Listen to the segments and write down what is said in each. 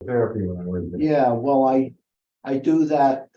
therapy when I was there. Yeah, well, I do that,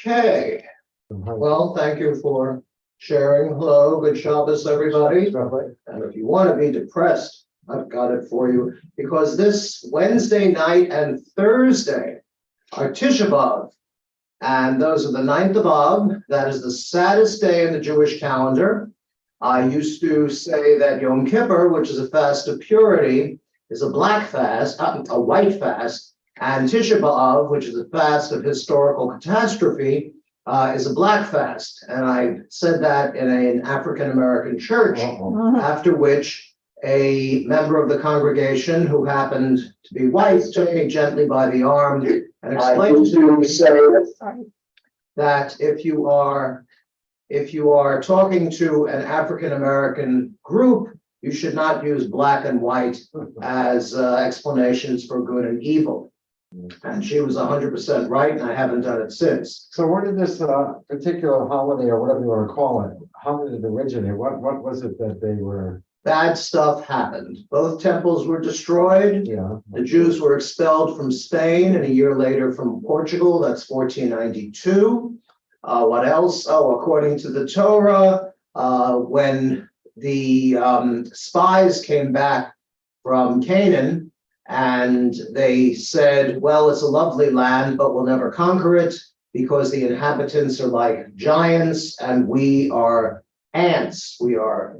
Okay, well, thank you for sharing. Hello, good Shabbos, everybody. And if you want to be depressed, I've got it for you, because this Wednesday night and Thursday are Tisha B'Av, and those are the 9th of Av. That is the saddest day in the Jewish calendar. I used to say that Yom Kippur, which is a fast of purity, is a black fast, a white fast, and Tisha B'Av, which is a fast of historical catastrophe, is a black fast. And I said that in an African-American church, after which a member of the congregation who happened to be white took me gently by the arm and explained to me that if you are talking to an African-American group, you should not use black and white as explanations for good and evil. And she was 100% right, and I haven't done it since. So where did this particular holiday, or whatever you want to call it, how did it originate? What was it that they were? Bad stuff happened. Both temples were destroyed. Yeah. The Jews were expelled from Spain, and a year later from Portugal. That's 1492. What else? Oh, according to the Torah, when the spies came back from Canaan, and they said, well, it's a lovely land, but we'll never conquer it because the inhabitants are like giants and we are ants. We are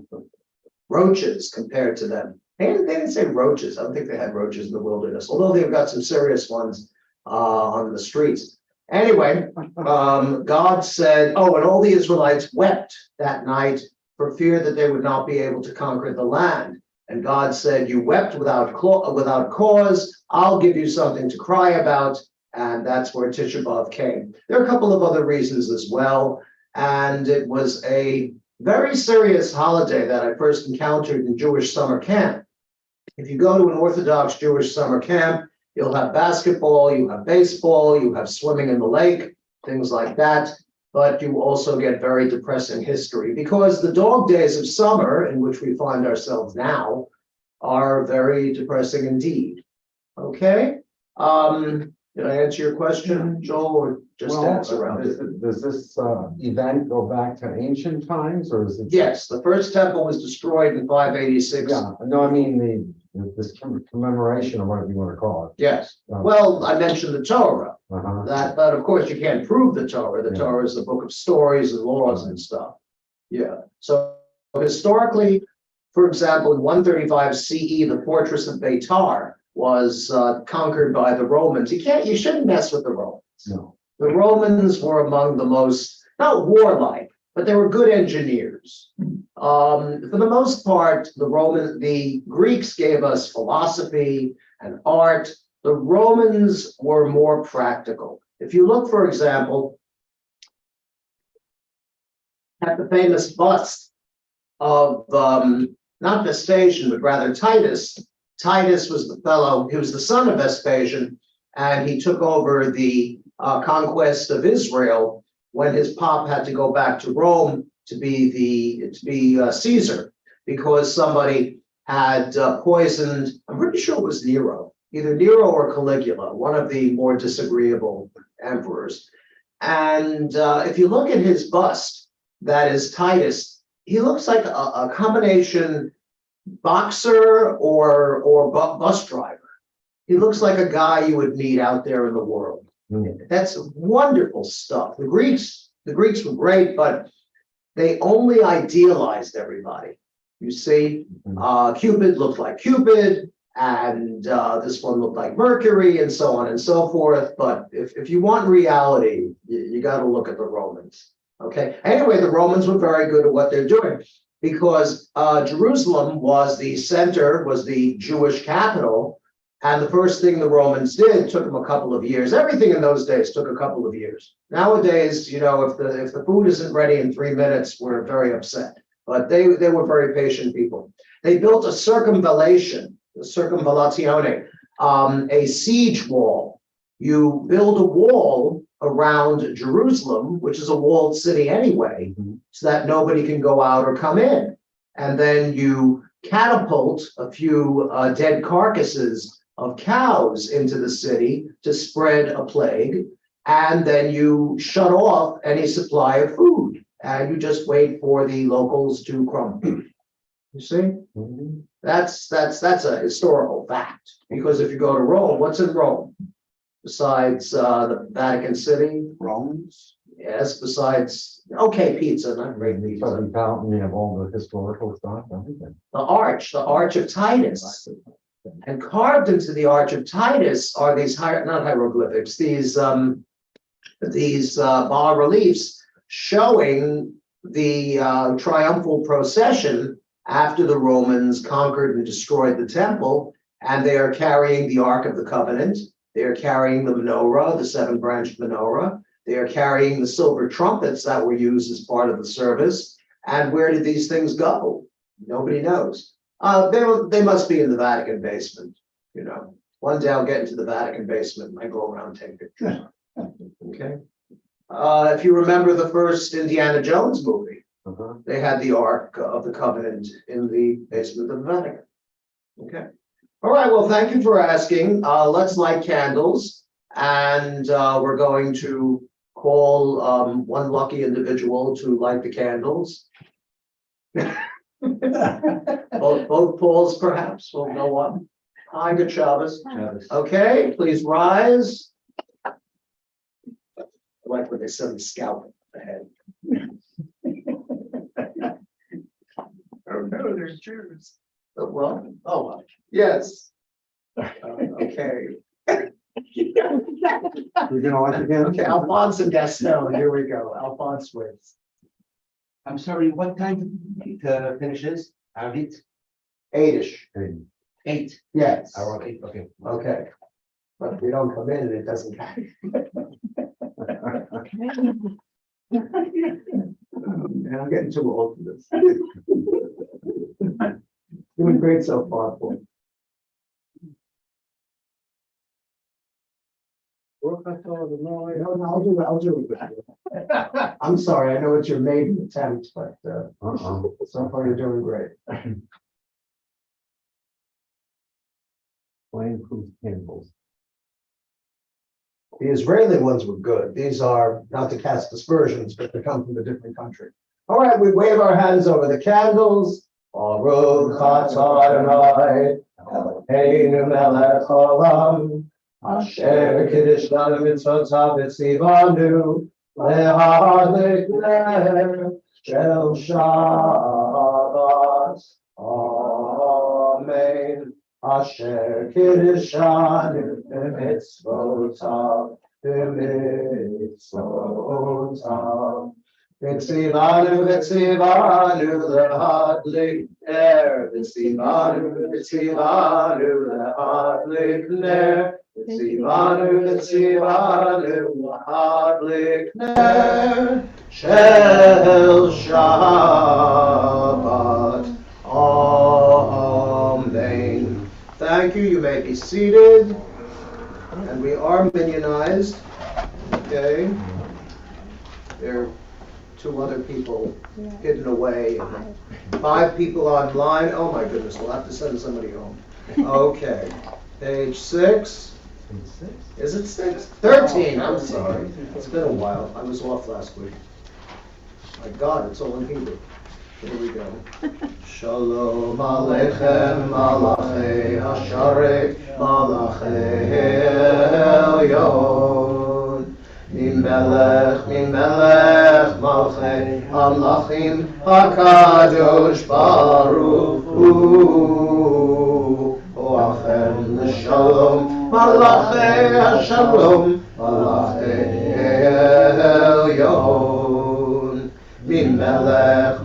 roaches compared to them. They didn't say roaches. I don't think they had roaches in the wilderness, although they've got some serious ones on the streets. Anyway, God said, oh, and all the Israelites wept that night for fear that they would not be able to conquer the land. And God said, you wept without cause. I'll give you something to cry about. And that's where Tisha B'Av came. There are a couple of other reasons as well. And it was a very serious holiday that I first encountered in Jewish summer camp. If you go to an Orthodox Jewish summer camp, you'll have basketball, you have baseball, you have swimming in the lake, things like that. But you also get very depressing history because the dog days of summer, in which we find ourselves now, are very depressing indeed. Okay? Did I answer your question, Joel, or just dance around it? Does this event go back to ancient times, or is it? Yes, the first temple was destroyed in 586. Yeah, no, I mean this commemoration, or whatever you want to call it. Yes. Well, I mentioned the Torah. Uh-huh. But of course you can't prove the Torah. The Torah is the book of stories and laws and stuff. Yeah. So historically, for example, in 135 CE, the fortress of Beitar was conquered by the Romans. You shouldn't mess with the Romans. No. The Romans were among the most, not warlike, but they were good engineers. For the most part, the Greeks gave us philosophy and art. The Romans were more practical. If you look, for example, at the famous bust of not Vespasian, but rather Titus. Titus was the fellow, he was the son of Vespasian, and he took over the conquest of Israel when his pop had to go back to Rome to be Caesar, because somebody had poisoned, I'm pretty sure it was Nero. Either Nero or Caligula, one of the more disagreeable emperors. And if you look at his bust, that is Titus, he looks like a combination boxer or bus driver. He looks like a guy you would meet out there in the world. That's wonderful stuff. The Greeks were great, but they only idealized everybody. You see, Cupid looked like Cupid, and this one looked like Mercury, and so on and so forth. But if you want reality, you got to look at the Romans. Okay. Anyway, the Romans were very good at what they're doing because Jerusalem was the center, was the Jewish capital. And the first thing the Romans did took them a couple of years. Everything in those days took a couple of years. Nowadays, if the food isn't ready in 3 minutes, we're very upset. But they were very patient people. They built a circumvallation, a siege wall. You build a wall around Jerusalem, which is a walled city anyway, so that nobody can go out or come in. And then you catapult a few dead carcasses of cows into the city to spread a plague. and then you shut off any supply of food, and you just wait for the locals to crumble. You see? Mhm. That's a historical fact, because if you go to Rome, what's in Rome? Besides the Vatican City? Romans. Yes, besides, okay, pizza, not great So pizza. we found, we have all the historical stuff, everything. The Arch of Titus. And carved into the Arch of Titus are these not hieroglyphics, these bas reliefs showing the triumphal procession after the Romans conquered and destroyed the temple, and they are carrying the Ark of the Covenant. They are carrying the menorah, the seven-branched menorah. They are carrying the silver trumpets that were used as part of the service. And where did these things go? Nobody knows. They must be in the Vatican basement. You know, one day I'll get into the Vatican basement and I go around and take pictures. Okay. If you remember the first Indiana Jones movie, Uh-huh. they had the Ark of the Covenant in the basement of the Vatican. Okay. All right. Well, thank you for asking. Let's light candles, and we're going to call one lucky individual to light the candles. both Pauls, perhaps. We'll know one. Hi, good Shabbos. Okay, please rise. I like what they said in scalp ahead. Oh no, there's Jews. Well, yes. Okay. You're gonna like it again? Okay, Alphonse and Gaston, here we go. Alphonse wins. I'm sorry, what time it finishes? Around 8? 8-ish. 8. Yes. Around 8, okay. Okay. But if we don't come in, it doesn't count. And I'm getting too old for this. Doing great so far, Paul. No, I'll do it. I'm sorry, I know it's your maiden attempt, but so far you're doing great. Flame-proof candles. The Israeli ones were good. These are not to cast aspersions, but they come from a different country. All right, we wave our hands over the candles. Baruch atah Adonai, Eloheinu melech haolam, asher kiddush lanu mitzvotav v'tzivanu lehadlik ner shel Shabbat. Amen. Asher kiddushanu b'mitzvotav b'mitzvotav. V'tzivanu lehadlik ner. V'tzivanu lehadlik ner. V'tzivanu lehadlik ner. Shel Shabbat. Amen. Thank you. You may be seated. And we are minionized. Okay. There are 2 other people hidden away. And 5 people online. Oh my goodness, we'll have to send somebody home. Okay. Page 6. Is it 6? 13. I'm sorry. It's been a while. I was off last week. My God, it's all in Hebrew. Here we go. Shalom Aleichem, Malachei Hasharek, Malachei Elyon. Mimelech, Malchei Hamlachim, HaKadosh Baruch Hu. Oachem L'Shalom, Malachei Hashalom, Malachei Elyon. Mimelech,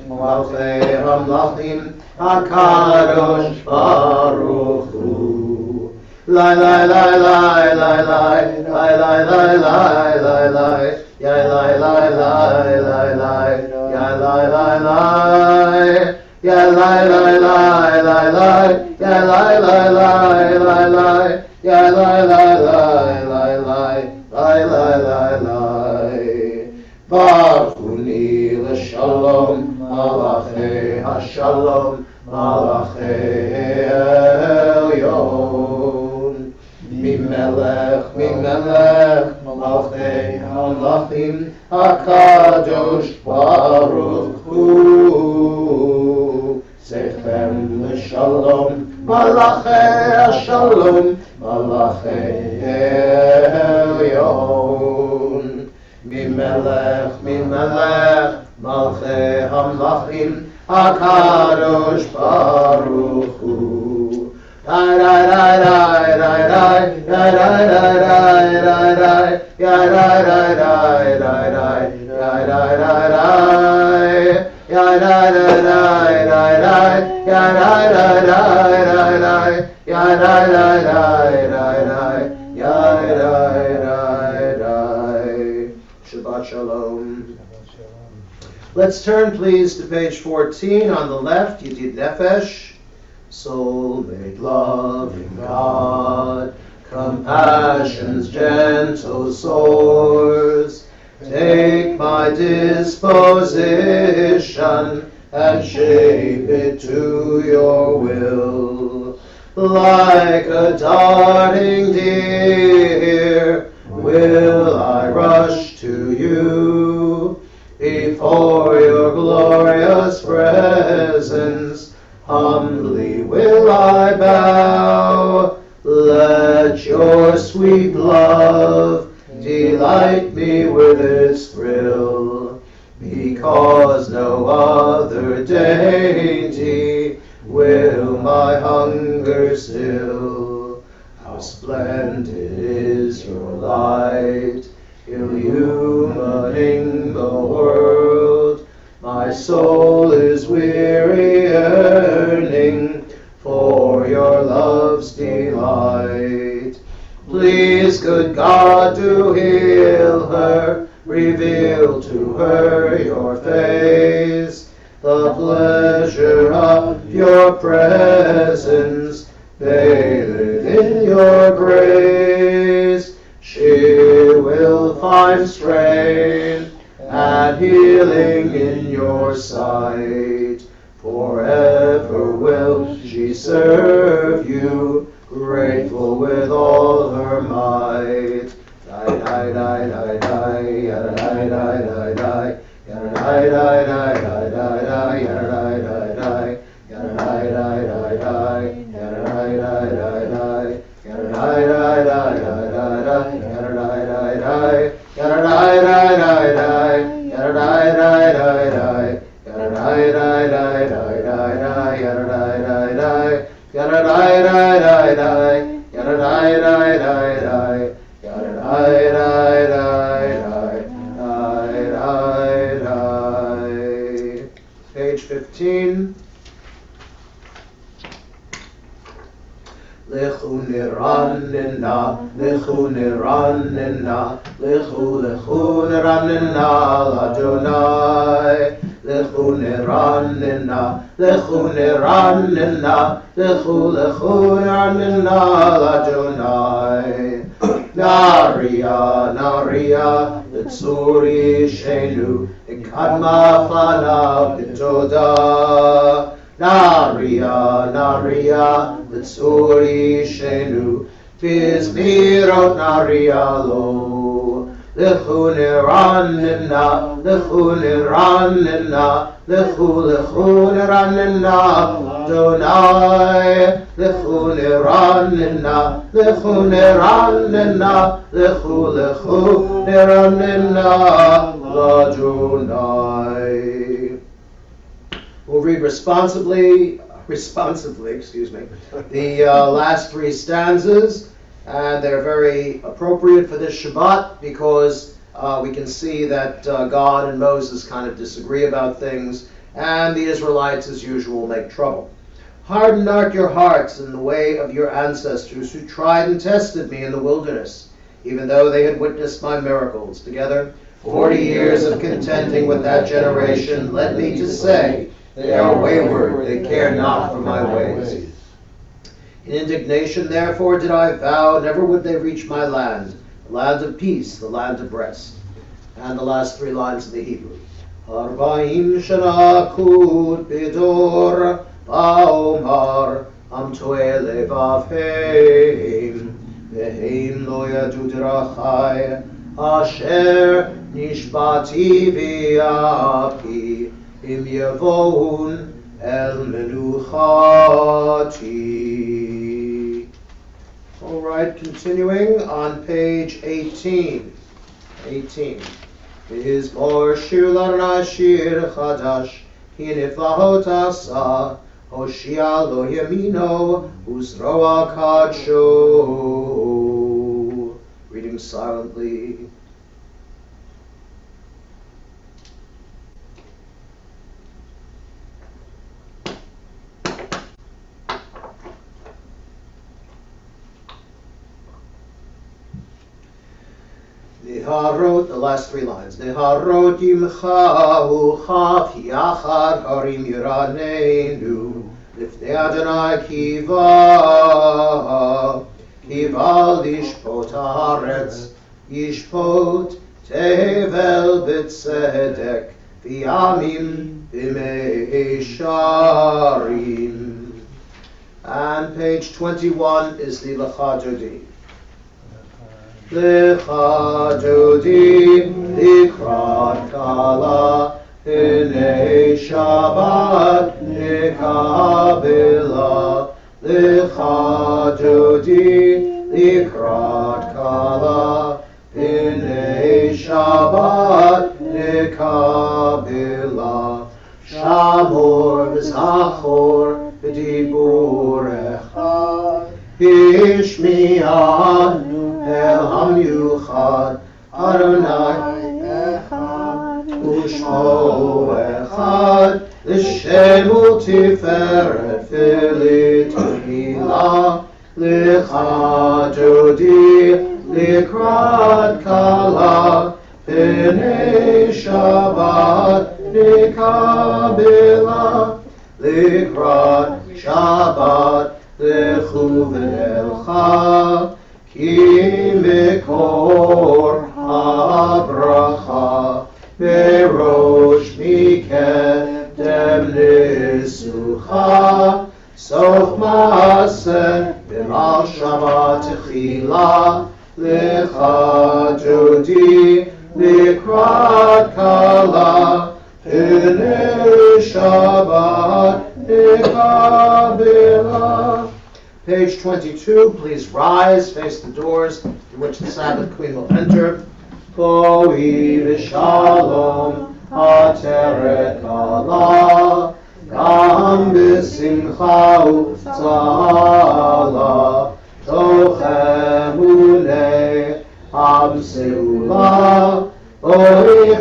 Malchei Hamlachim, HaKadosh Baruch Hu. Lai, lai, lai, lai, lai, lai, lai, lai, lai, lai, lai, lai, yai, lai, lai, lai, lai, lai, yai, lai, lai, lai, yai, lai, lai, lai, lai, lai, yai, lai, lai, lai, lai, lai, yai, lai, lai, lai, lai, lai, lai, lai, lai, lai. Barchuni l'shalom, Malachei Hashalom, Malachei Elyon. Mimelech, Malchei Hamlachim HaKadosh Baruch Hu. Sechem L'Shalom Malachei Shalom Malachei Elyon. Mimelech Malchei Hamlachim HaKadosh Baruch Hu. Shabbat Shalom. Let's turn, please, to page 14 on the left. Yedid Nefesh. Soul-made loving God, compassion's gentle source, take my disposition and shape it to your will. Like a darting deer, will I rush to you before your glorious presence. Humbly will I bow, let your sweet love delight me with its thrill, because no other dainty will my hunger still. How splendid is your light, illumining the world. My soul is weary, yearning for your love's delight. Please, good God, to heal her, reveal to her your face, the pleasure of your presence, bathed in your grace. She will find strength and healing in your sight. Forever will she serve you, grateful with all her might. Page 15. Lechu niranina, lechu niranina, lechu niranina, l'Adonai. Lechu niranina, lechu niranina, lechu niranina, l'Adonai. Naria, Naria, l'tzuri shenu, ikadma fanav b'toda. Naria, Naria, l'tzuri shenu, v'izmirot Naria lo. Lechu niranina, lechu niranina, lechu niranina, Adonai. Lechu niranina, lechu niranina, lechu niranina, Adonai. We'll read responsibly, the last three stanzas, and they're very appropriate for this Shabbat because we can see that God and Moses kind of disagree about things, and the Israelites, as usual, make trouble. Harden not your hearts in the way of your ancestors who tried and tested me in the wilderness, even though they had witnessed my miracles. Together, 40 years of contending with that generation led me to say, they are wayward, they care not for my ways. In indignation, therefore, did I vow, never would they reach my land, the land of peace, the land of rest. And the last three lines of the Hebrew. Arba'im shana kud bidor ba'omar am to'e levavheim והם לא ידעו דרכי, אשר נשבעתי ויעפי, אם יבואון אל מנוחתי. All right, continuing on page 18. 18. מזמור שיר לאדוני שיר חדש, כי נפלאות עשה, הושיע לו ימינו, וזרוע קדשו. Reading silently. Neharot, the last three lines. Neharot yimcha uchaf yachad harim yiranenu. Lifnei Adonai kiva, kiva lishpot haaretz, yishpot tevel b'tzedek, v'yamim b'meisharim. And page 21 is the Lecha Dodi. Lecha Dodi likrat kala, Hinei Shabbat nikabela. Lecha Dodi likrat kala, Hinei Shabbat nikabela. Shamor v'zachor v'diburecha, Ishmi'anu El Hamyuchad Adonai Echad Ushmo Echad L'Shemu Tiferet Filitila Lecha Dodi Likrat Kala B'nei Shabbat Nikabela Likrat Shabbat Lechu V'elcha Ki mekor habracha berosh mikedem nisucha sof maaseh b'mal Shabbat techila lecha Dodi likrat kala b'nei Shabbat nikabela. Page 22, please rise, face the doors through which the Sabbath Queen will enter. Boi v'shalom ha'teret kala, gam b'simcha u'tzala, tochem unei ha'mseula, boi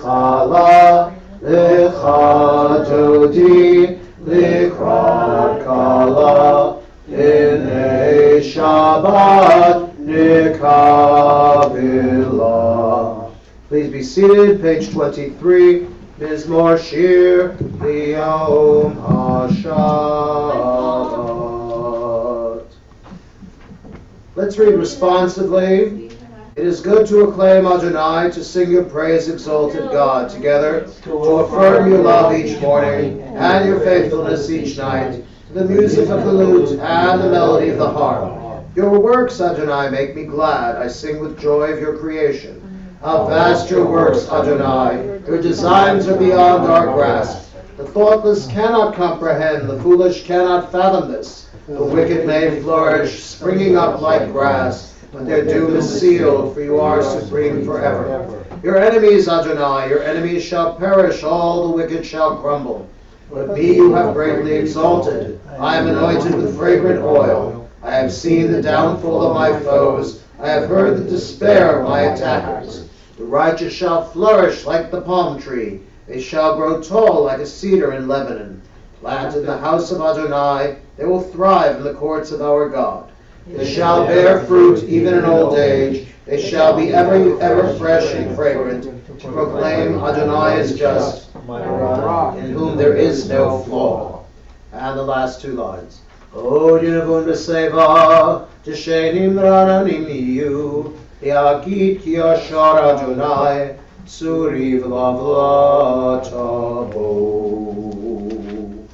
chala, lecha Dodi, Likrat kala, Hinei Shabbat nikabela. Please be seated. Page 23. Mizmor Shir Liyom HaShabbat. Let's read responsively. It is good to acclaim Adonai, to sing your praise, exalted God, together, to affirm your love each morning, and your faithfulness each night, to the music of the lute and the melody of the harp. Your works, Adonai, make me glad. I sing with joy of your creation. How vast your works, Adonai! Your designs are beyond our grasp. The thoughtless cannot comprehend, the foolish cannot fathom this. The wicked may flourish, springing up like grass, but their doom is sealed, for you are supreme forever. Your enemies, Adonai, your enemies shall perish, all the wicked shall crumble. But me you have greatly exalted. I am anointed with fragrant oil. I have seen the downfall of my foes. I have heard the despair of my attackers. The righteous shall flourish like the palm tree. They shall grow tall like a cedar in Lebanon. Planted in the house of Adonai, they will thrive in the courts of our God. They shall bear fruit even in old age. They shall be ever fresh and fragrant, to proclaim Adonai is just, my rock, in whom there is no flaw. And the last two lines. O Yinavun B'Seva, T'Shenim Rananim Niyu, Yagid Ki Yashar Adonai, Tsuri V'Lavlatabo.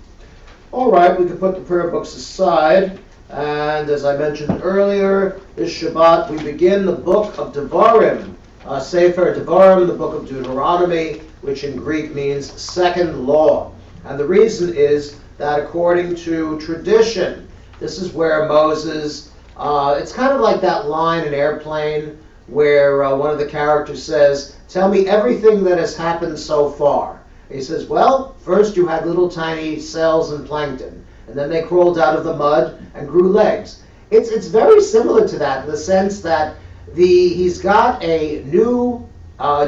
All right, we can put the prayer books aside. And as I mentioned earlier, this Shabbat we begin the book of Devarim, Sefer Devarim, the book of Deuteronomy, which in Greek means second law. And the reason is that according to tradition, this is where Moses, it's kind of like that line in Airplane where one of the characters says, "Tell me everything that has happened so far." He says, well, first you had little tiny cells and plankton, and then they crawled out of the mud and grew legs. It's very similar to that in the sense that he's got a new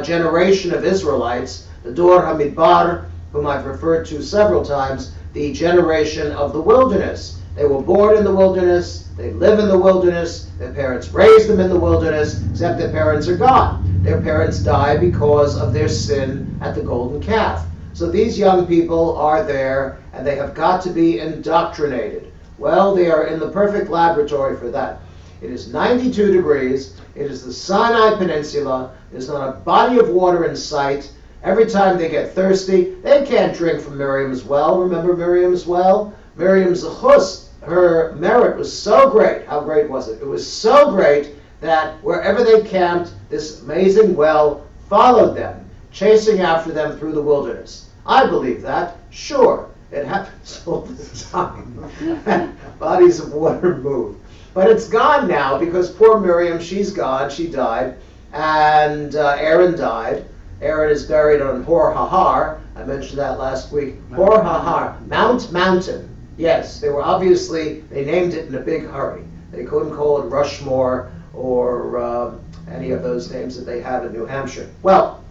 generation of Israelites, the Dor Hamidbar, whom I've referred to several times, the generation of the wilderness. They were born in the wilderness, they live in the wilderness, their parents raised them in the wilderness, except their parents are gone. Their parents died because of their sin at the golden calf. So these young people are there, and they have got to be indoctrinated. Well, they are in the perfect laboratory for that. It is 92 degrees, it is the Sinai Peninsula, there's not a body of water in sight. Every time they get thirsty, they can't drink from Miriam's well. Remember Miriam's well? Miriam's chus, her merit was so great. How great was it? It was so great that wherever they camped, this amazing well followed them, chasing after them through the wilderness. I believe that. Sure, it happens all the time. Bodies of water move. But it's gone now because poor Miriam, she's gone, she died, and Aaron died. Aaron is buried on Hor Hahar. I mentioned that last week. Hor Hahar, Mountain. Yes, they named it in a big hurry. They couldn't call it Rushmore or any of those names that they had in New Hampshire. Well,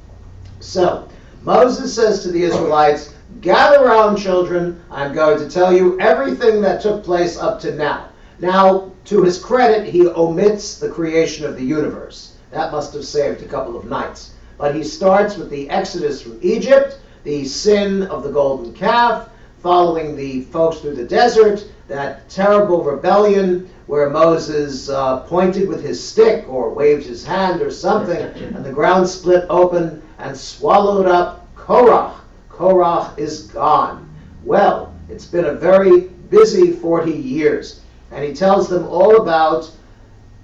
so Moses says to the Israelites, gather around, children. I'm going to tell you everything that took place up to now. Now, to his credit, he omits the creation of the universe. That must have saved a couple of nights. But he starts with the exodus from Egypt, the sin of the golden calf, following the folks through the desert, that terrible rebellion where Moses pointed with his stick or waved his hand or something, and the ground split open and swallowed up Korach. Korach is gone. Well, it's been a very busy 40 years. And he tells them all about,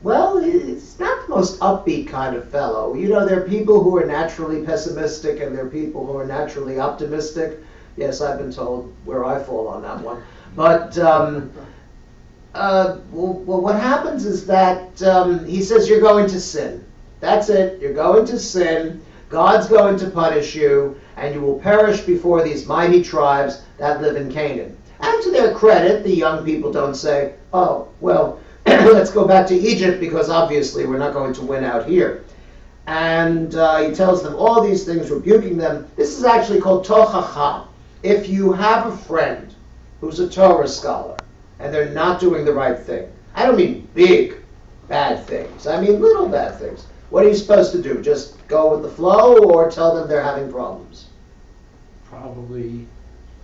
well, it's not the most upbeat kind of fellow. You know, there are people who are naturally pessimistic and there are people who are naturally optimistic. Yes, I've been told where I fall on that one. But what happens is that he says you're going to sin. That's it. You're going to sin. God's going to punish you, and you will perish before these mighty tribes that live in Canaan. And to their credit, the young people don't say, oh, well, let's go back to Egypt because obviously we're not going to win out here. And he tells them all these things, rebuking them. This is actually called tochacha. If you have a friend who's a Torah scholar and they're not doing the right thing, I don't mean big bad things, I mean little bad things. What are you supposed to do? Just go with the flow or tell them they're having problems? Probably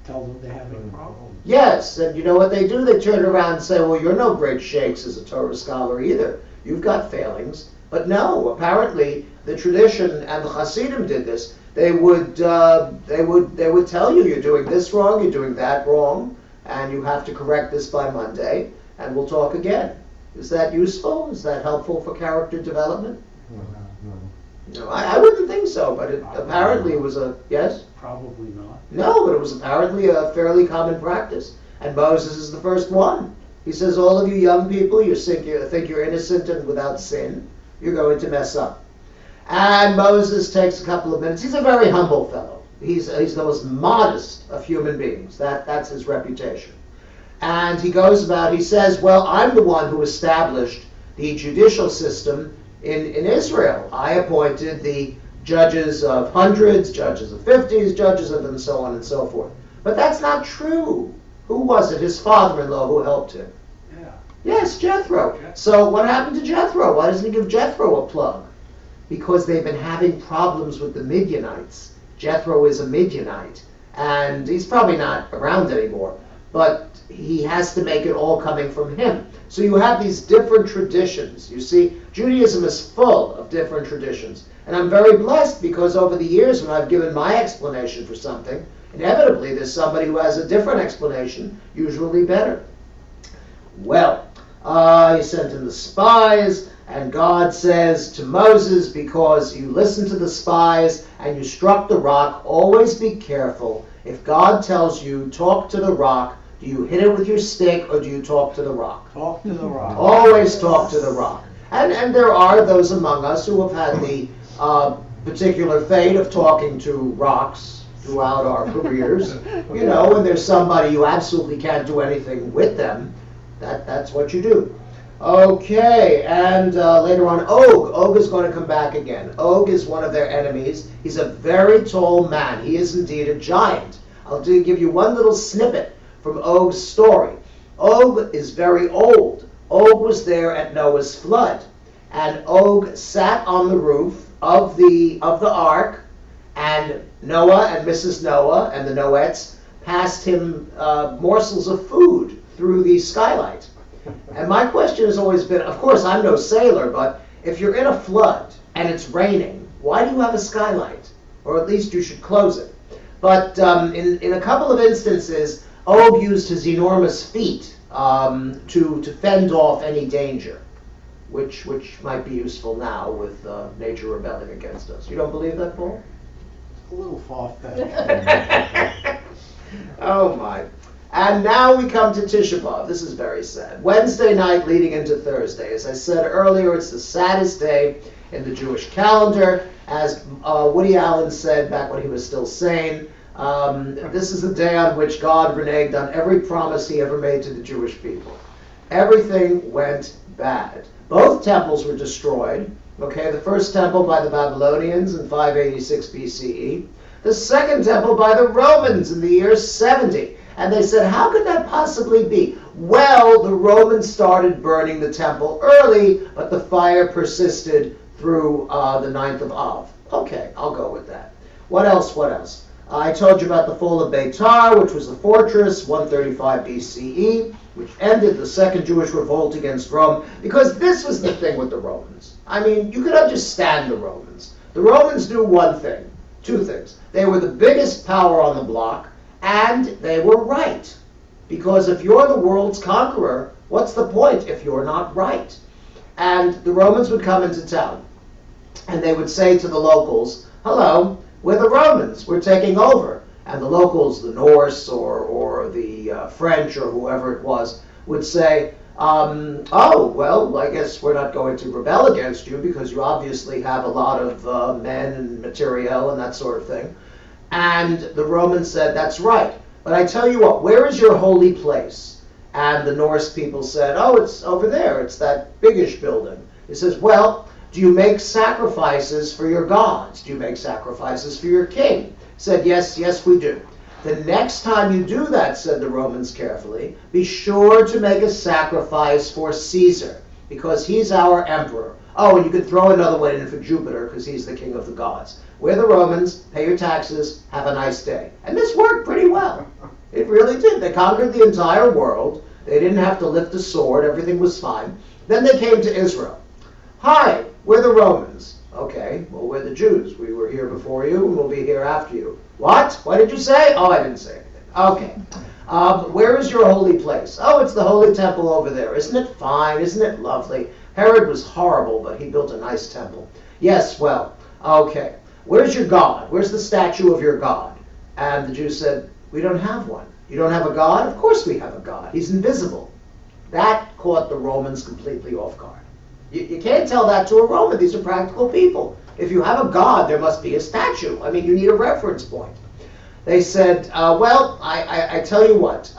tell them they're having problems. Yes, and you know what they do? They turn around and say, well, you're no great shakes as a Torah scholar either. You've got failings. But no, apparently the tradition and the Hasidim did this. They would tell you you're doing this wrong, you're doing that wrong, and you have to correct this by Monday, and we'll talk again. Is that useful? Is that helpful for character development? No, I wouldn't think so, but apparently it was a, yes? Probably not. No, but it was apparently a fairly common practice. And Moses is the first one. He says, all of you young people, you think you're innocent and without sin, you're going to mess up. And Moses takes a couple of minutes. He's a very humble fellow. He's the most modest of human beings. That's his reputation. And he goes about, he says, well, I'm the one who established the judicial system in Israel. I appointed the judges of hundreds, judges of 50s, judges of and so on and so forth. But that's not true. Who was it? His father-in-law who helped him. Yeah. Yes, Jethro. So what happened to Jethro? Why doesn't he give Jethro a plug? Because they've been having problems with the Midianites. Jethro is a Midianite, and he's probably not around anymore, but he has to make it all coming from him. So you have these different traditions. You see, Judaism is full of different traditions. And I'm very blessed because over the years when I've given my explanation for something, inevitably there's somebody who has a different explanation, usually better. Well, He sent in the spies, and God says to Moses, because you listened to the spies and you struck the rock, always be careful. If God tells you, talk to the rock, do you hit it with your stick or do you talk to the rock? Talk to the rock. Always talk to the rock. And there are those among us who have had the particular fate of talking to rocks throughout our careers. You know, when there's somebody you absolutely can't do anything with them, that's what you do. Okay, and later on, Og. Og is going to come back again. Og is one of their enemies. He's a very tall man. He is indeed a giant. I'll give you one little snippet from Og's story. Og is very old. Og was there at Noah's flood. And Og sat on the roof of the ark, and Noah and Mrs. Noah and the Noettes passed him morsels of food through the skylight. And my question has always been, of course, I'm no sailor, but if you're in a flood and it's raining, why do you have a skylight? Or at least you should close it. But in a couple of instances, Og used his enormous feet to fend off any danger, which might be useful now with nature rebelling against us. You don't believe that, Paul? A little far-fetched. Oh my. And now we come to Tisha B'Av. This is very sad. Wednesday night leading into Thursday. As I said earlier, it's the saddest day in the Jewish calendar. As Woody Allen said back when he was still sane, this is the day on which God reneged on every promise he ever made to the Jewish people. Everything went bad. Both temples were destroyed. Okay, the first temple by the Babylonians in 586 BCE. The second temple by the Romans in the year 70. And they said, how could that possibly be? Well, the Romans started burning the temple early, but the fire persisted through the 9th of Av. Okay, I'll go with that. What else? What else? I told you about the fall of Beitar, which was a fortress, 135 BCE, which ended the second Jewish revolt against Rome, because this was the thing with the Romans. I mean, you could understand the Romans. The Romans knew one thing, two things. They were the biggest power on the block, and they were right. Because if you're the world's conqueror, what's the point if you're not right? And the Romans would come into town, and they would say to the locals, hello, we're the Romans, we're taking over. And the locals, the Norse or the French or whoever it was, would say, oh, well, I guess we're not going to rebel against you because you obviously have a lot of men and materiel and that sort of thing. And the Romans said, that's right. But I tell you what, where is your holy place? And the Norse people said, oh, it's over there. It's that biggish building. He says, well, do you make sacrifices for your gods? Do you make sacrifices for your king? He said, yes, yes, we do. The next time you do that, said the Romans carefully, be sure to make a sacrifice for Caesar, because he's our emperor. Oh, and you can throw another one in for Jupiter, because he's the king of the gods. We're the Romans, pay your taxes, have a nice day. And this worked pretty well. It really did. They conquered the entire world. They didn't have to lift a sword. Everything was fine. Then they came to Israel. Hi, we're the Romans. Okay, well, we're the Jews. We were here before you, and we'll be here after you. What? What did you say? Oh, I didn't say anything. Okay. Where is your holy place? Oh, it's the holy temple over there. Isn't it fine? Isn't it lovely? Herod was horrible, but he built a nice temple. Yes, well, okay. Where's your God? Where's the statue of your God? And the Jews said, we don't have one. You don't have a God? Of course we have a God. He's invisible. That caught the Romans completely off guard. You can't tell that to a Roman. These are practical people. If you have a God, there must be a statue. I mean, you need a reference point. They said, well, I tell you what,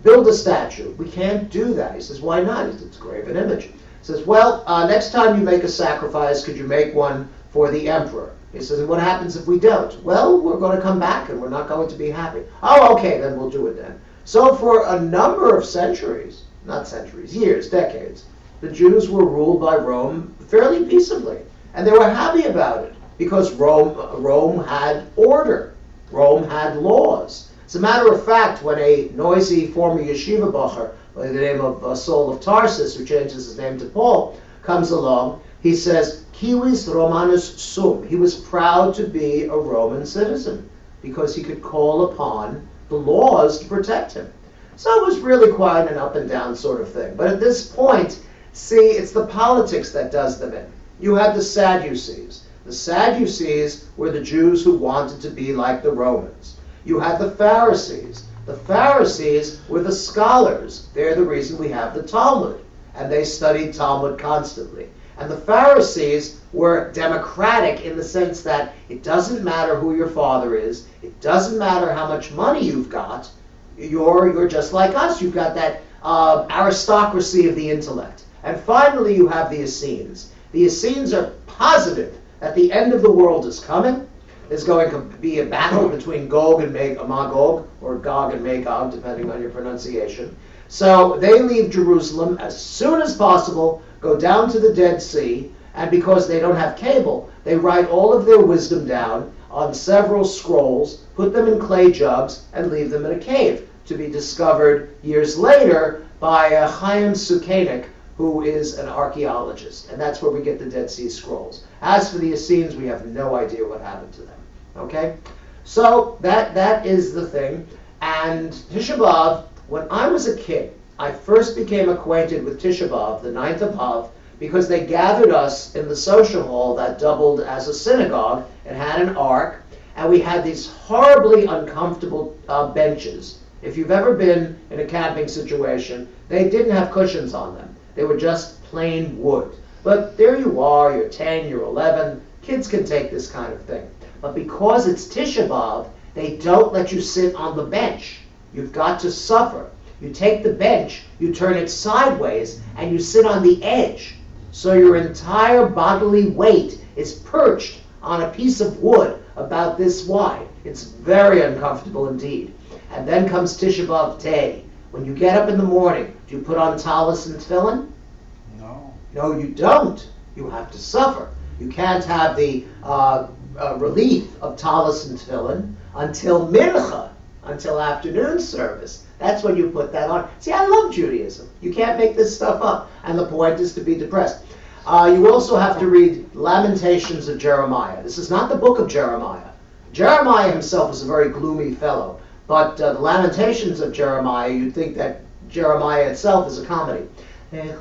build a statue. We can't do that. He says, why not? It's a graven image. He says, well, next time you make a sacrifice, could you make one for the emperor? He says, and what happens if we don't? Well, we're going to come back and we're not going to be happy. Oh, okay, then we'll do it then. So for a number of centuries, not centuries, years, decades, the Jews were ruled by Rome fairly peaceably. And they were happy about it because Rome had order. Rome had laws. As a matter of fact, when a noisy former yeshiva bacher by the name of Saul of Tarsus, who changes his name to Paul, comes along, he says, Kiwis Romanus sum. He was proud to be a Roman citizen because he could call upon the laws to protect him. So it was really quite an up and down sort of thing. But at this point, see, it's the politics that does them in. You had the Sadducees. The Sadducees were the Jews who wanted to be like the Romans. You had the Pharisees. The Pharisees were the scholars. They're the reason we have the Talmud. And they studied Talmud constantly. And the Pharisees were democratic in the sense that it doesn't matter who your father is. It doesn't matter how much money you've got. You're just like us. You've got that aristocracy of the intellect. And finally, you have the Essenes. The Essenes are positive that the end of the world is coming. There's going to be a battle between Gog and Magog, or Gog and Magog, depending on your pronunciation. So they leave Jerusalem as soon as possible, go down to the Dead Sea, and because they don't have cable, they write all of their wisdom down on several scrolls, put them in clay jugs, and leave them in a cave to be discovered years later by Chaim Sukenik, who is an archaeologist. And that's where we get the Dead Sea Scrolls. As for the Essenes, we have no idea what happened to them. Okay? So that is the thing. And Tisha B'Av, when I was a kid, I first became acquainted with Tisha B'Av, the 9th of Av, because they gathered us in the social hall that doubled as a synagogue. It had an ark, and we had these horribly uncomfortable benches. If you've ever been in a camping situation, they didn't have cushions on them. They were just plain wood. But there you are, you're 10, you're 11, kids can take this kind of thing. But because it's Tisha B'Av, they don't let you sit on the bench. You've got to suffer. You take the bench, you turn it sideways, and you sit on the edge. So your entire bodily weight is perched on a piece of wood about this wide. It's very uncomfortable indeed. And then comes Tisha B'Av day. When you get up in the morning, do you put on talis and tefillin? No. No, you don't. You have to suffer. You can't have the relief of talis and tefillin until mincha, until afternoon service. That's when you put that on. See, I love Judaism. You can't make this stuff up. And the point is to be depressed. You also have to read Lamentations of Jeremiah. This is not the book of Jeremiah. Jeremiah himself is a very gloomy fellow. But the Lamentations of Jeremiah, you'd think that Jeremiah itself is a comedy. That's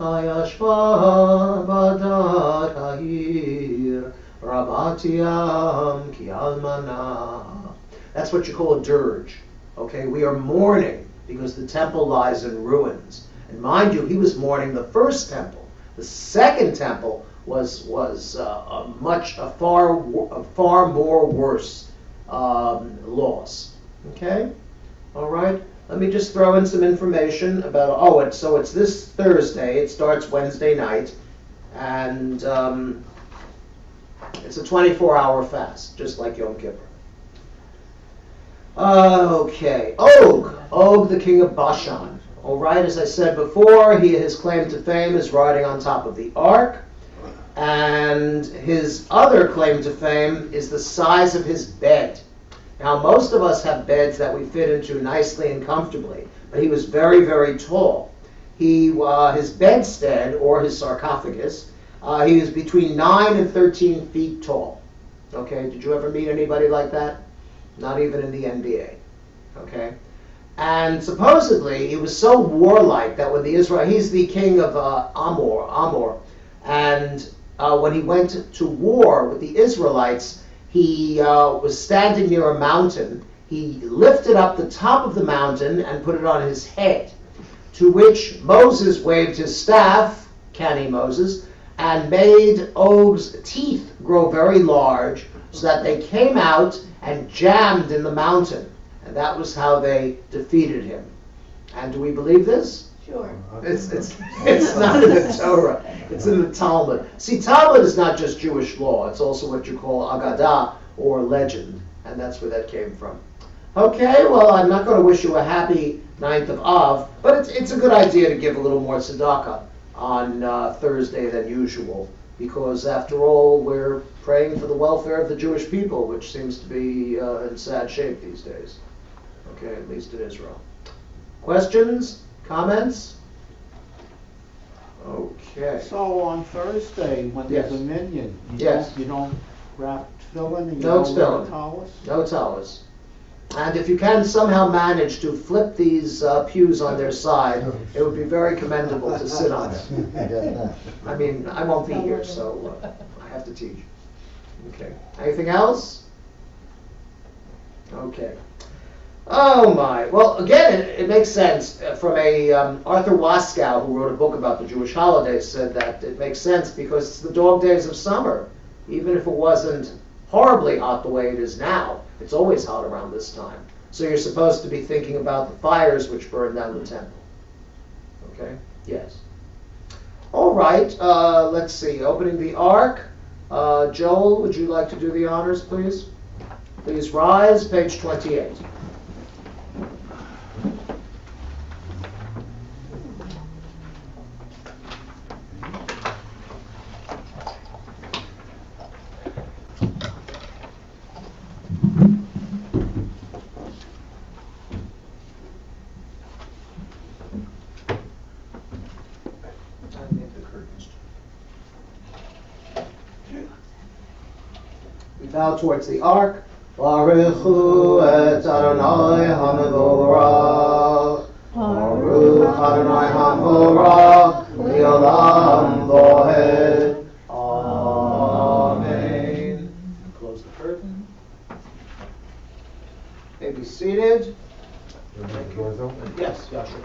what you call a dirge. Okay, we are mourning because the temple lies in ruins. And mind you, he was mourning the first temple. The second temple was a far more worse loss. Okay, all right. Let me just throw in some information about. So it's this Thursday. It starts Wednesday night, and it's a 24-hour fast, just like Yom Kippur. Okay, Og, the king of Bashan. All right, as I said before, his claim to fame is riding on top of the ark, and his other claim to fame is the size of his bed. Now, most of us have beds that we fit into nicely and comfortably, but he was very, very tall. His bedstead, or his sarcophagus, he was between 9 and 13 feet tall. Okay, did you ever meet anybody like that? Not even in the NBA. Okay? And supposedly, he was so warlike that when he's the king of Amor, and when he went to war with the Israelites, he was standing near a mountain. He lifted up the top of the mountain and put it on his head, to which Moses waved his staff, canny Moses, and made Og's teeth grow very large so that they came out and jammed in the mountain. And that was how they defeated him. And do we believe this? Sure. It's not in the Torah. It's in the Talmud. See, Talmud is not just Jewish law. It's also what you call Agadah, or legend. And that's where that came from. Okay, well, I'm not going to wish you a happy 9th of Av, but it's a good idea to give a little more tzedakah on Thursday than usual. Because after all, we're praying for the welfare of the Jewish people, which seems to be in sad shape these days. Okay, at least in Israel. Questions? Comments? Okay. So on Thursday, when Yes. there's a minyan, Yes. you don't wrap tefillin and you No don't wear tefillin. talis? No talis. And if you can somehow manage to flip these pews on their side, it would be very commendable to sit on them. I get that. I mean, I won't be here, so I have to teach. Okay. Anything else? Okay. Oh my. Well, again, it makes sense from a Arthur Waskow, who wrote a book about the Jewish holidays, said that it makes sense because it's the dog days of summer. Even if it wasn't horribly hot the way it is now, it's always hot around this time. So you're supposed to be thinking about the fires which burned down the temple. Okay? Yes. All right. Let's see. Opening the ark. Joel, would you like to do the honors, please? Please rise. Page 28. We bow towards the ark. Baruch hu et Adonai HaMevorach. Baruch Adonai HaMevorach. Le'olam voed. Amen. Close the curtain. May be seated. The door's open. Yes, Yasher.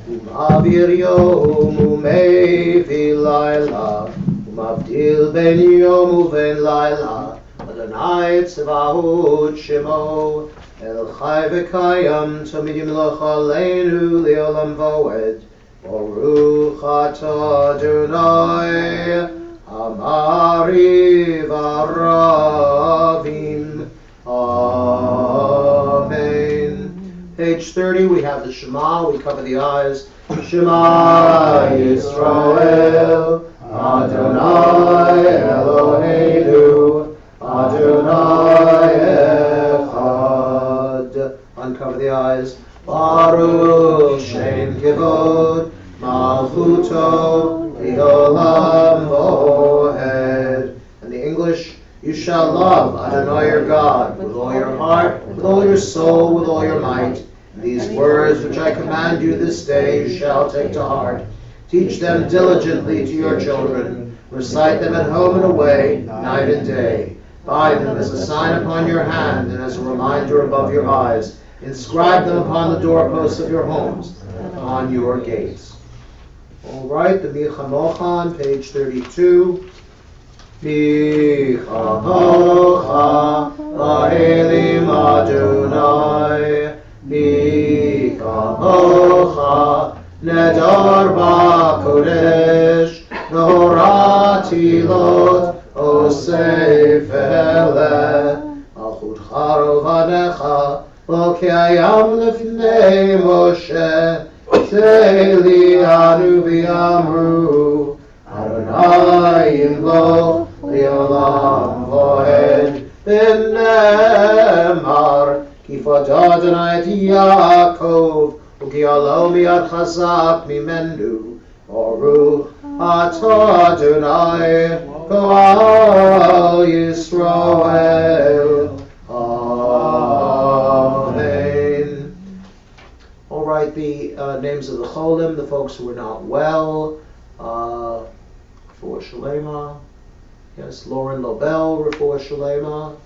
Umavir yom umevi laila, umavdil ben yom uven laila, Adonai tzvahot shemo, El chai v'kayam tamid yimloch aleinu le'olam voed, Baruch atah Adonai, Amari v'aravim. Amen. Page 30, we have the Shema. We cover the eyes. Shema Yisrael, Adonai Eloheinu, Adonai Echad. Uncover the eyes. Baruch Shem Kivod, Malchuto, Leolam Voed. And the English. You shall love Adonai your God with all your heart, with all your soul, with all your might. And these words which I command you this day you shall take to heart. Teach them diligently to your children. Recite them at home and away, night and day. Bind them as a sign upon your hand and as a reminder above your eyes. Inscribe them upon the doorposts of your homes and upon your gates. All right, the Michamocha on page 32. Mi chamocha va'elim Adonai, Mi chamocha nedar ba'kodesh, norati lot osef eleh, alchutcha rovanecha, lo ke'ayam lefnei Moshe, teli anu v'yamru, Adonai yimloch le'olam voed, v'nemar, ki fada Adonai et Yaakov, u'ki alo mi'ad chazak mimenu, Baruch atah Adonai, go'al Yisrael. Amen. All right, the names of the cholim, the folks who are not well. Refuah Shalema. Yes, Lauren Lobel, Refuah Shalema.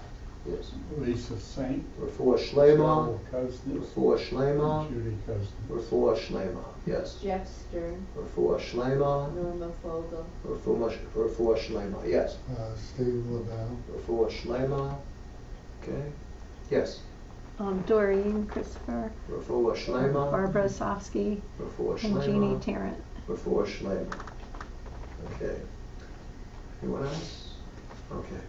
Yes. Lisa Saint, Refuah Shalema. Cousins, Refuah Shalema. Judy Cousins. Refuah Shalema. Yes. Jeff Stern, Refuah Shalema. Norma Fogel, Refuah Shalema. Yes. Steve LaBelle. Refuah Shalema. Okay. Yes. Doreen Christopher, Refuah Shalema. Barbara Sofsky, Refuah and Jeannie Shalema. Tarrant. Refuah Shalema. Okay. Anyone else? Okay.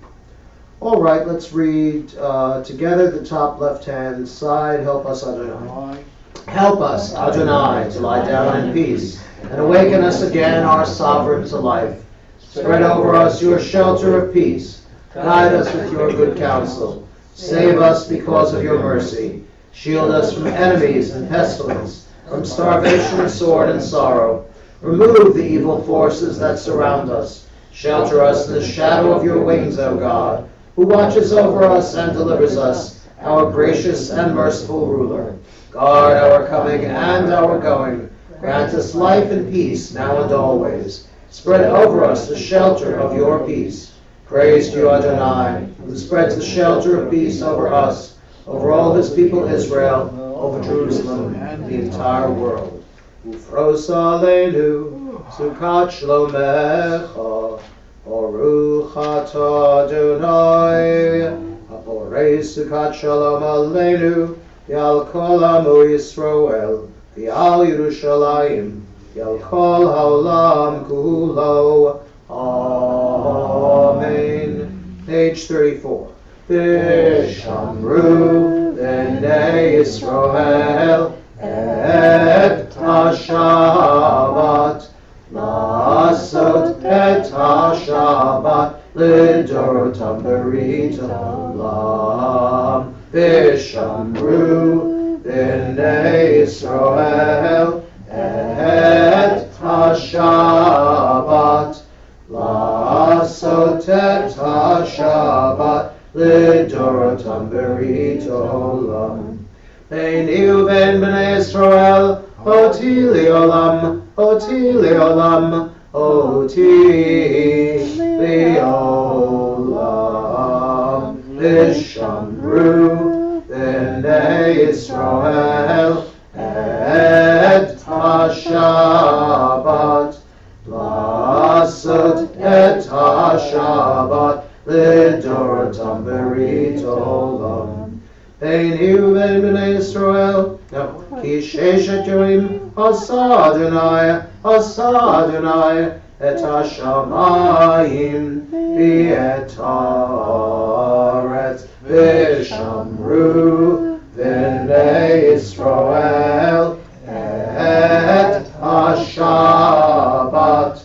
All right, let's read together the top left-hand side. Help us, Adonai. Help us, Adonai, to lie down in peace, and awaken us again, our sovereign, to life. Spread over us your shelter of peace. Guide us with your good counsel. Save us because of your mercy. Shield us from enemies and pestilence, from starvation and sword and sorrow. Remove the evil forces that surround us. Shelter us in the shadow of your wings, O God. who watches over us and delivers us, our gracious and merciful ruler. Guard our coming and our going. Grant us life and peace now and always. Spread over us the shelter of your peace. Praise to you, Adonai, who spreads the shelter of peace over us, over all his people Israel, over Jerusalem and the entire world. Ufros aleinu, sukat shlomecha, Baruch atah Adonai, haporei sukat shalom aleinu, Yal kol amo Yisrael, Yal Yerushalayim, Yal kol haolam kulo. Amen. Page 34. Vishamru b'nei Yisrael et ha-Shabbat, Lasot et ha-Shabbat lidorotam berit olam. Vishamru b'nei Yisrael et ha-Shabbat, Lasot et ha-Shabbat lidorotam berit olam. Beini uben b'nei Yisrael oti li'olam, oti li'olam, oti li'olam. Vishamru b'nei Yisrael et ha-Shabbat, Lasot et ha-Shabbat lidorotam berit olam. Beini uben b'nei Yisrael ki sheshet yoim asa Adonai et ha-shamayim v'et haaretz. Vishamru b'nei Yisrael et ha-Shabbat,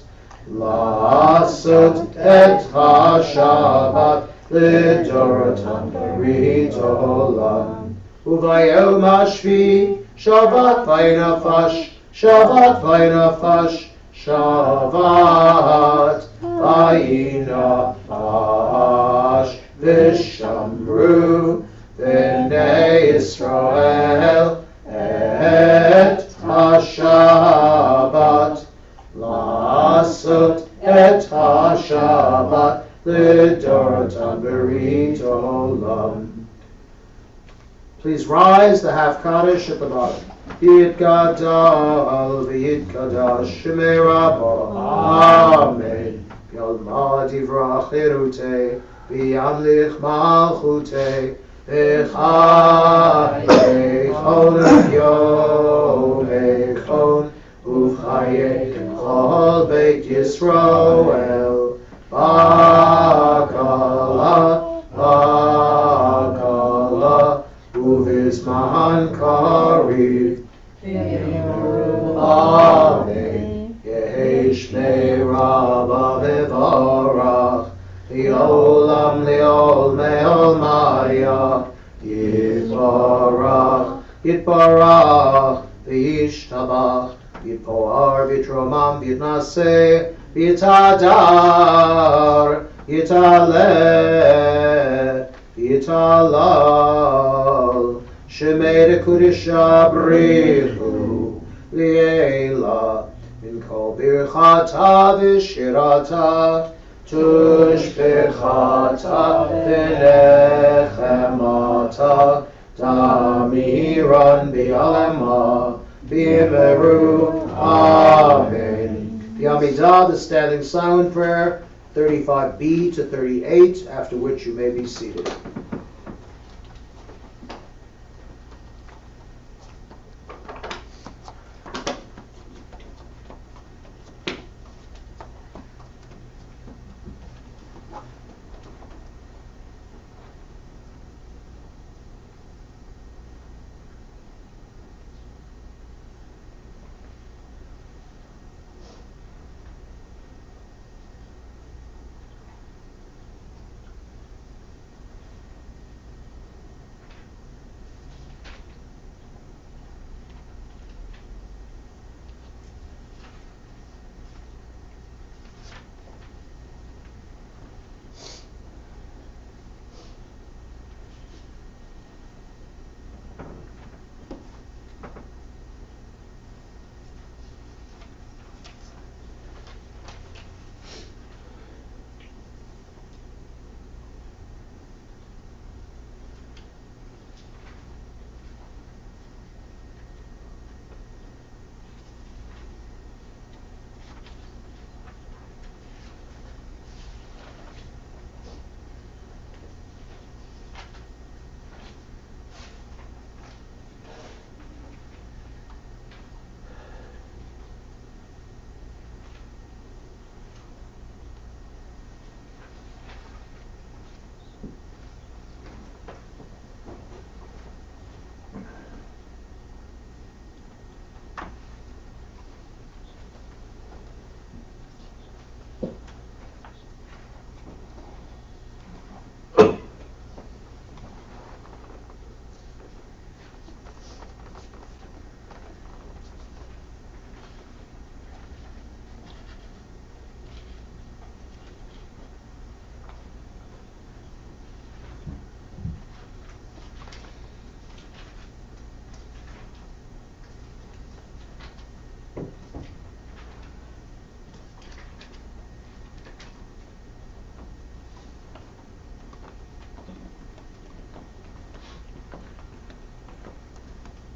Lasot et ha-Shabbat lidorotam berit olam. Uvayom hashvi Shabbat vaynafash, Shabbat vaynafash, Shabbat vaynafash. Vishamru b'nei Yisrael et ha-Shabbat, Lasot et ha-Shabbat lidorotam berit olam. Please rise, the half Kaddish at the bottom. Yitgadal v'yitkadash shemei Rabbah. Amen. Yalma divrach cherutei v'yamlich malchutei v'chai echon yom echon uv'chayei chol beit Yisrael ba'kala ba'kala uvizman kariv. Amen. Yesh me'rabba mevarach li'olam li'ol me'ol maya yitbarach yitbarach v'yishtabach yitpoar v'yitromam v'yitnaseh v'yitadar yitaleh yitalal shemei dekudisha brichu li'ela min kol birchata v'shirata tushbechata v'nechemata damiran bi'alema b'imeru. Amen. The Amidah, the standing silent prayer, 35b to 38, after which you may be seated.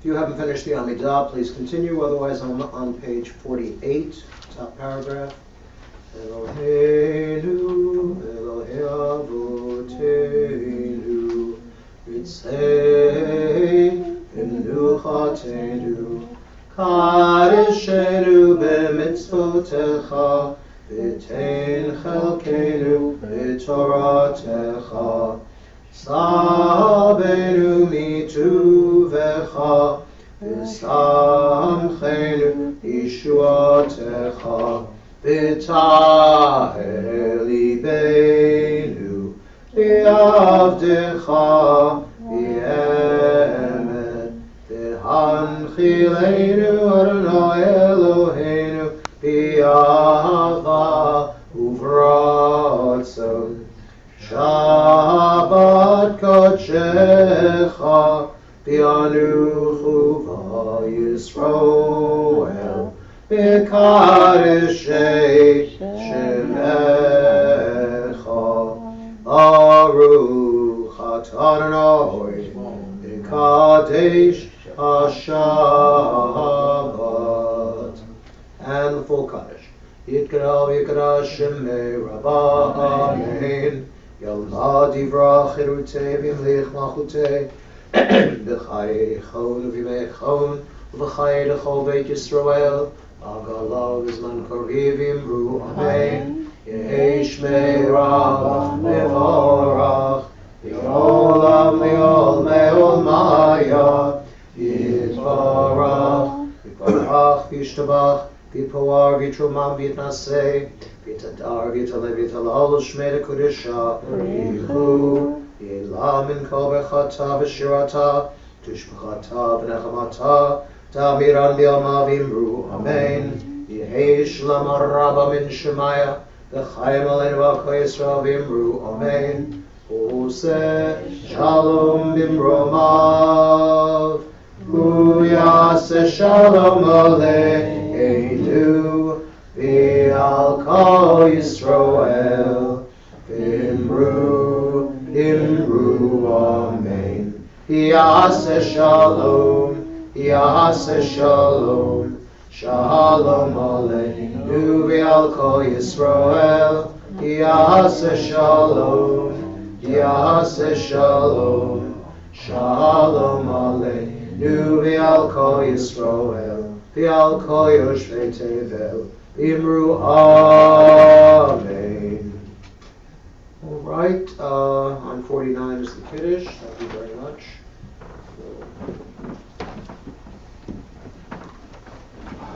If you haven't finished the Amidah, please continue. Otherwise, I'm on page 48, top paragraph. Eloheinu, Elohei Avotenu, Ritzei Menuchatenu, Kadeshenu b'mitzvotecha, v'tein chelkenu b'toratecha, Sabenu mituvecha, v'samchenu yeshuatecha, v'tahel libeinu, v'avdecha v'emet, v'hanchilenu Adonai Eloheinu, v'ahava uvratzon. Shabbat Kodechecha, V'yanuchu v'Yisroel, V'kadeshei Shemecha, Baruch atah Adonai, V'kadesh HaShabbat. And the full Kaddish. Yitkara v'yikara Shemei Rabbah, Amen. Yalma divrach irutei v'imlich malchutei b'chayei chon v'yimei v'chayei l'chol beit Yisrael agalav v'zman kariv imru amen. Yehei shmei Rabbah mevorach v'yolam li'olmei olmaya yitvarach v'yitvarach v'yishtabach v'yipoar v'yitrumam v'yitnasei V'tadar v'yitalev v'yitalal shmei l'kodesha v'yichu v'yilam min kol bechata v'shirata tushbachata v'nechamata ta'miran b'yama v'imru amen. Yehei shlam araba min shemaya v'chayim aleinu v'ako Yisrael v'imru amen. Oseh shalom b'mromav Uyaseh shalom aleinu V'al kol Yisroel, V'imru, Amen. Yaseh shalom, Shalom aleinu v'al kol Yisroel. Yaseh shalom, Shalom aleinu v'al kol Yisroel. V'al kol yoshvei tevel. Imru Amen. All right, on 49 is the Kiddush. Thank you very much.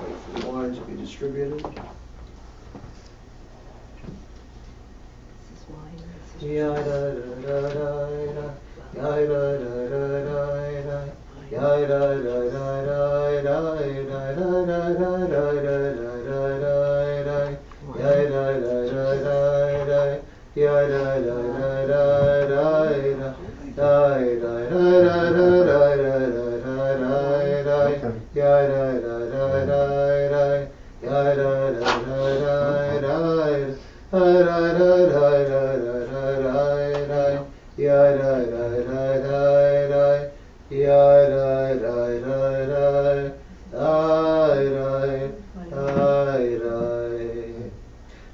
Wait for the wine to be distributed.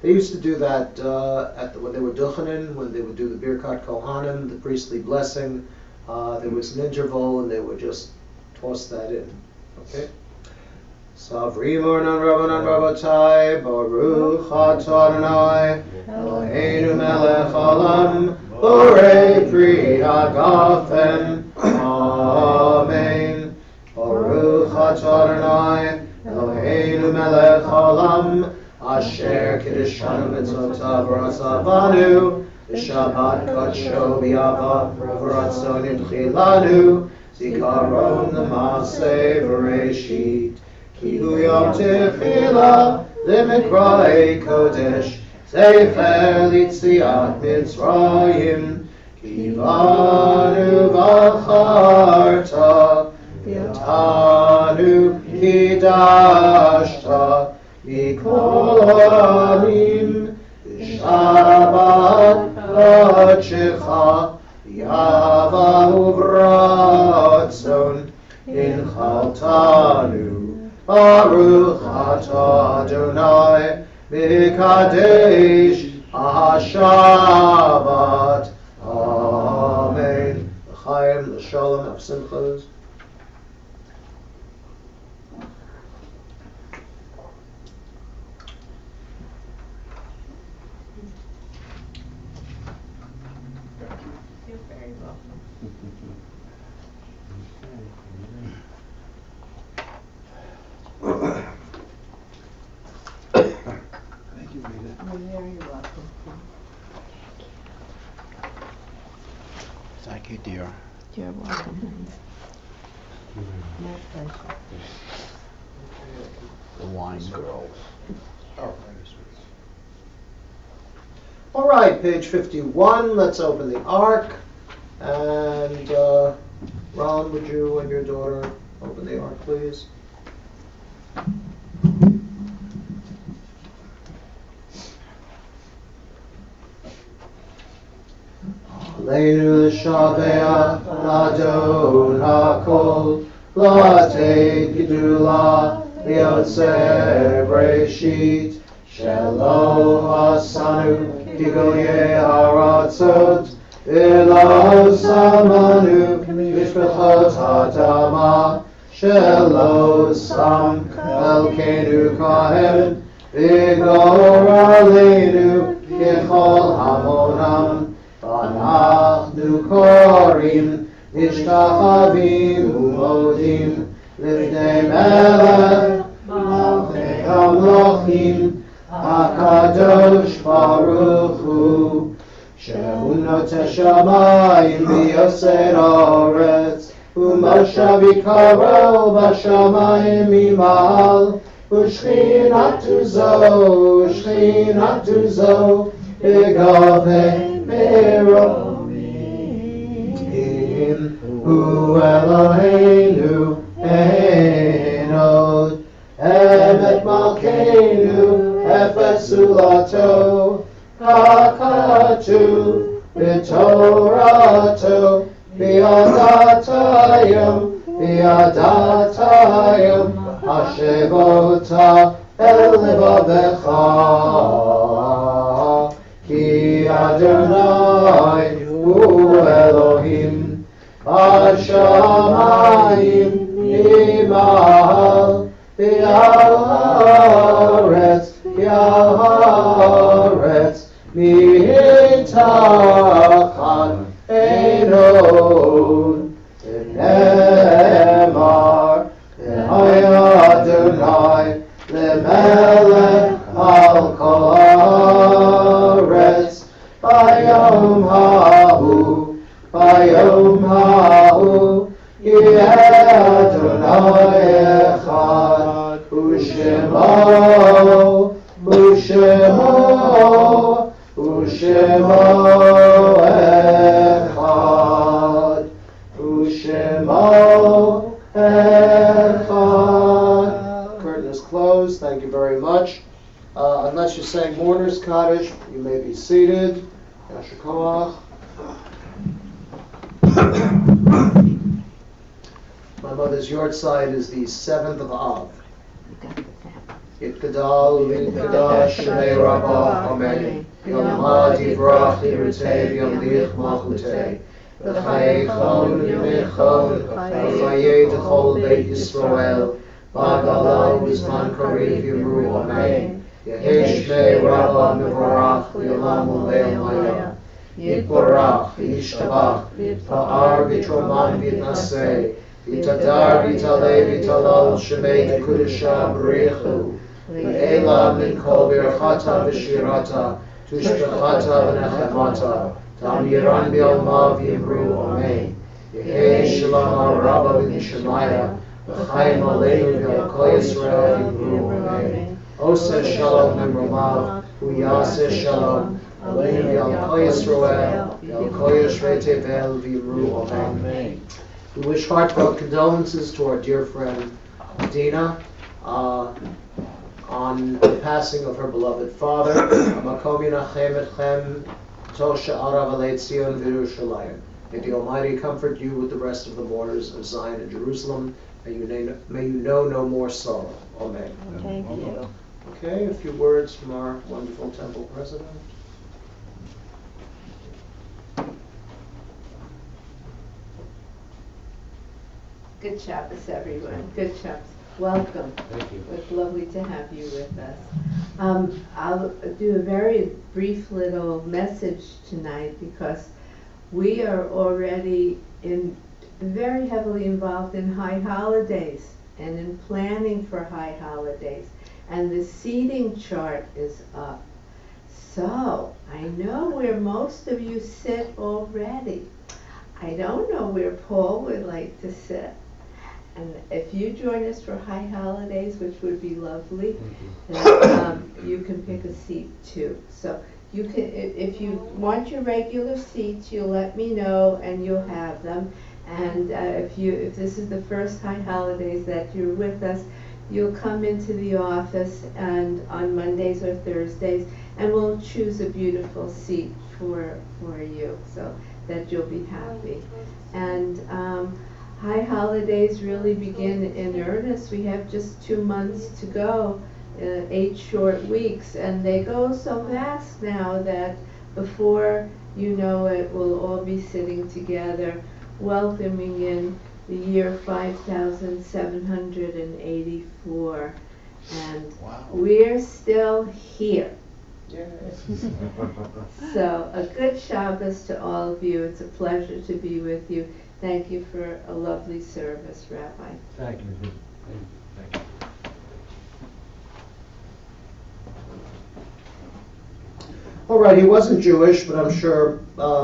They used to do that when they were duchenin, when they would do the Birkat Kohanim, the priestly blessing. There was an interval, and they would just toss that in. Okay. Savri Mornan Rabbanan Rabbatai Baruch Atah Adonai Eloheinu Melech Olam Borei Pri Hagafen Amen. Baruch Atah Adonai Eloheinu Melech Olam Asher Kiddushanu Mitzvotav V'Ratzavanu V'Shabbat Kodsho B'Yava V'Ratzon Yitchilanu Zikaron L'Maaseh V'Reishit Kihu Yom Tefillah L'Mikra'ei Kodesh Sefer L'Tziat Mitzrayim Kivanu V'Acharta V'Yatanu Kidashta Mikol Ha'amim Shabbat Kodshecha Yava Uvratzon Incha Mikadesh HaShabbat. Amen. L'chaim, l'shalom, l'simchas. You're very welcome. Thank you, Rita. You're very welcome. Thank you, dear. You're welcome. My pleasure. The wine girl. All right, page 51, let's open the Ark. And Ron, would you and your daughter open the Ark, please? Aleinu l'shabeach l'adon hakol, l'atei gedula, liotzer breshit, shelo asanu, kigoye haratzot, v'lo samanu, mishpachot hadama, shelo sam elkeinu kahen, v'gor aleinu, kechol hamonam, אנחנו קוראים, משתחווים ומודים לפני מלך מלכי המלכים, הקדוש ברוך הוא, שהוא נוטה שמיים ויוסר ארץ, ומושב יקרו בשמיים ממעל, ושכינתו זו בגבי Meroim, Hu Eloheinu, Ein Od, Emet Malkeinu, Efes Ulato, Kakatu, B'Torato, B'Adatayim, Hashevota, El Levavecha. Ki Adonai Hu Elohim Hashamayim Imahal Ya'aretz Mitachan Einod Nemar Adonai Lemelech Al Kol Bayom Hahu, Yeh Adonai Echad, Ushemo Echad, Ushemo Echad. Curtain is closed. Thank you very much. Unless you're saying Mourner's Kaddish, you may be seated. Yasher Koach. My mother's yahrzeit is the 7th of Av. Yitgadal v'yitgadash Shemei Rabbah, Amen. Yom Ha'ad Yivrach Yirutei Yom Lich Malchutei. V'chayei Chol Yomei Chol V'chayei T'chol Beit Yisrael. V'agala Uzman Kariv Yimru, Amen. Yehi Shmei Rabbah Mevorach L'olam u'le'olam hayah. Yitborach, Yishtabach, Pa'ar v'troman v'yitnaseh, Yitadar v'yitaleh v'yitalal Shemei Tekudesha B'richu, V'ela min kol birchata v'shirata, Tushbechata v'nechemata, Ta'amiran b'yalma v'yimru, Amen. Yehi Shalom Rabba v'nishemaya, V'chaim aleinu v'yalkol Yisrael v'yimru, Amen. Oseh Shalom v'mromav, Uyaseh Shalom, Aleinu Yalkol Yisrael, Yalkol Yisrael Tevel v'yimru, Amen. We wish heartfelt condolences to our dear friend Dina on the passing of her beloved father. Makom Yinachem Etchem Tosha Arav Alei Tzion v'Yerushalayim. May the Almighty comfort you with the rest of the mourners of Zion and Jerusalem. May you know no more sorrow. Amen. Thank you. Okay, a few words from our wonderful temple president. Good Shabbos, everyone. Good Shabbos. Welcome. Thank you. It's lovely to have you with us. I'll do a very brief little message tonight because we are already very heavily involved in high holidays and in planning for high holidays. And the seating chart is up. So I know where most of you sit already. I don't know where Paul would like to sit. And if you join us for high holidays, which would be lovely, then you can pick a seat too. So you can, if you want your regular seats, you'll let me know and you'll have them. And if this is the first high holidays that you're with us, you'll come into the office and on Mondays or Thursdays, and we'll choose a beautiful seat for you so that you'll be happy. And high holidays really begin in earnest. We have just 2 months to go, 8 short weeks, and they go so fast now that before you know it, we'll all be sitting together, welcoming in the year 5784, and we're still here. So a good Shabbos to all of you. It's a pleasure to be with you. Thank you for a lovely service, Rabbi. Thank you. Thank you. All right, he wasn't Jewish, but I'm sure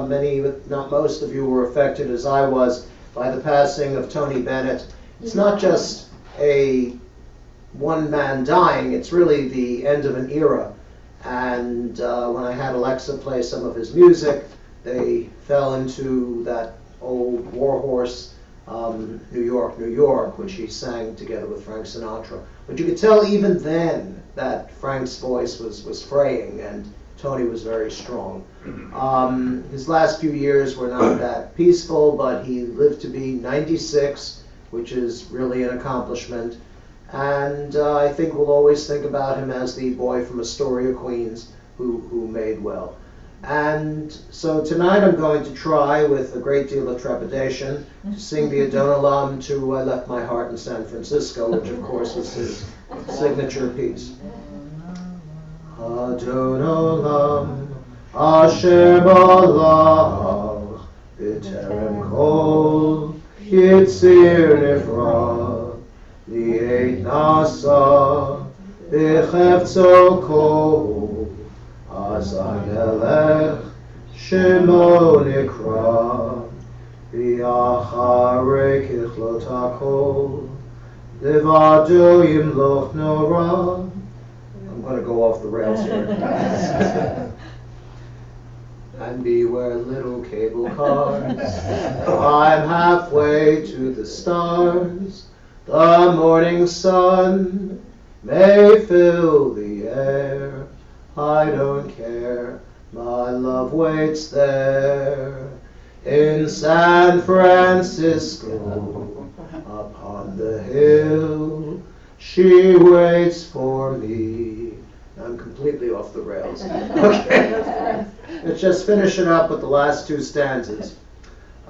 many, if not most of you were affected as I was by the passing of Tony Bennett. It's not just a one man dying, it's really the end of an era. And when I had Alexa play some of his music, they fell into that old warhorse, New York, New York, which he sang together with Frank Sinatra. But you could tell even then that Frank's voice was fraying and Tony was very strong. His last few years were not that peaceful, but he lived to be 96, which is really an accomplishment. And I think we'll always think about him as the boy from Astoria, Queens, who made well. And so tonight I'm going to try, with a great deal of trepidation, to sing the Adonalam to I Left My Heart in San Francisco, which of course is his signature piece. Adonalam Asher Balach B'terem Kol Yitzir Nifra Li'et Nasa B'chefzo Kol Azay Elech Shemo Nikra V'yacharei Kichlot HaKol Levado Yimloch Nora. I'm going to go off the rails here. And beware little cable cars, I'm halfway to the stars. The morning sun may fill the air. I don't care, my love waits there. In San Francisco, upon the hill, she waits for me. I'm completely off the rails. Okay. Let's just finish it up with the last 2 stanzas.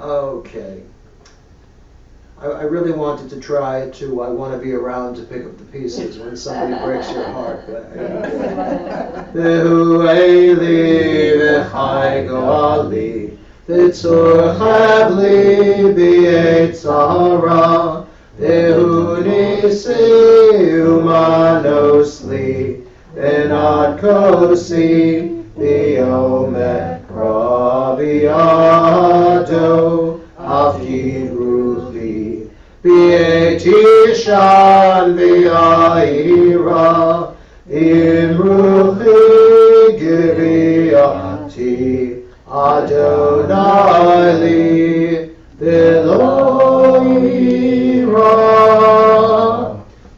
Okay. I really wanted to try to I Want to Be Around to pick up the pieces when somebody breaks your heart. Behu Eli v'chai goali v'tzur chavli b'yetzara Behu nisi umanosli v'nad kosi v'yomet raviado avdi ruchli v'yetishan v'yayira imruchi giviyati Adonai li v'lo.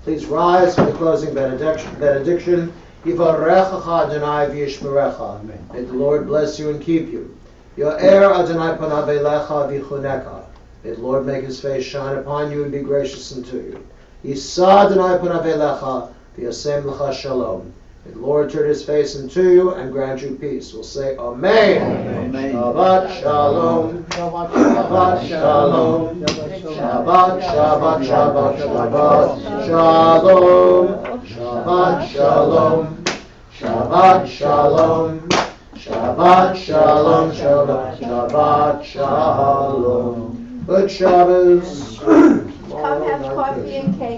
Please rise for the closing benediction. Yivarechacha Adonai v'yishmerecha. May the Lord bless you and keep you. Yo'er Adonai panav elecha v'chuneka. May the Lord make his face shine upon you and be gracious unto you. Yisa Adonai panav elecha V'yasem l'cha shalom. May the Lord turn his face unto you and grant you peace. We'll say Amen. Shabbat shalom. Shabbat shalom. Shabbat, Shabbat, Shabbat, Shabbat shalom. Shabbat shalom. Shabbat shalom. Shabbat shalom. Shabbat shalom. Good Shabbos. Come have coffee and cake.